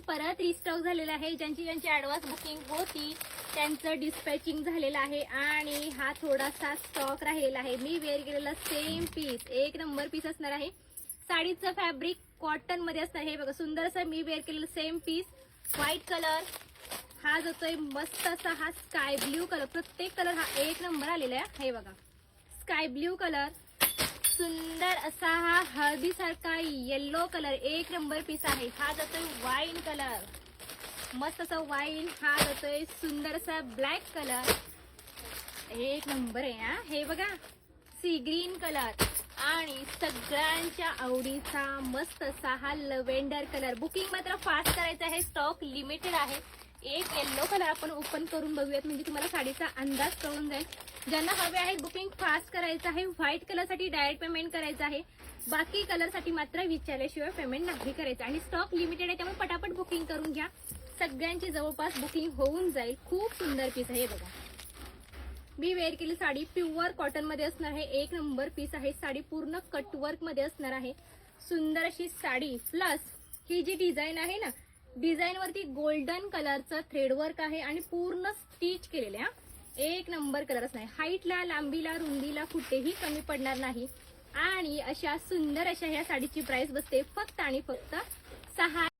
परत रिस्टॉक झालेला आहे. ज्यांची ऍडव्हान्स बुकिंग होती त्यांचं डिस्पॅचिंग झालेलं आहे आणि हा थोडासा स्टॉक राहिलेला आहे. मी वेअर केलेला सेम पीस, एक नंबर पीस असणार आहे. साडीचं फॅब्रिक कॉटन मध्ये असणार आहे. बघा सुंदर असं मी वेअर केलेलं सेम पीस, व्हाईट कलर. हा जातोय मस्त असा हा स्काय ब्ल्यू कलर. प्रत्येक कलर हा एक नंबर आलेला आहे. हे बघा स्काय ब्ल्यू कलर, सुंदर असा हा हळदी सारखा येलो कलर, एक नंबर पीस आहे. हा जातोय वाईन कलर, मस्त असा वाईन. हा जातोय सुंदर असा ब्लॅक कलर, एक नंबर आहे हा. हे बघा सी ग्रीन कलर आणि सगळ्यांच्या आवडीचा मस्त असा हा लव्हेंडर कलर. बुकिंग मात्र फास्ट करायचं आहे, स्टॉक लिमिटेड आहे. एक येलो कलर आपण ओपन करून बघूयात म्हणजे तुम्हाला साडीचा अंदाज कळून जाईल. ज्यांना हवे आहे बुकिंग फास्ट करायचं आहे. व्हाईट कलर साठी डायरेक्ट पेमेंट करायचं आहे. बाकी कलर साठी मात्र विचारल्याशिवाय पेमेंट नाही करायचं आणि स्टॉक लिमिटेड आहे त्यामुळे पटापट बुकिंग करून घ्या. सगळ्यांची जवळपास बुकिंग होऊन जाईल. खूप सुंदर पीस आहे. बघा मी वेअर केली साडी प्युअर कॉटन मध्ये असणार आहे. एक नंबर पीस आहे. साडी पूर्ण कटवर्क मध्ये असणार आहे. सुंदर अशी साडी प्लस ही जी डिझाईन आहे ना, डिझाईन वरती गोल्डन कलरचं थ्रेडवर्क आहे आणि पूर्ण स्टिच केलेले हा. एक नंबर कलर असणार. हाईटला, लांबीला, रुंदीला कुठेही कमी पडणार नाही आणि अशा सुंदर अशा ह्या साडीची प्राइस बसते फक्त आणि फक्त 6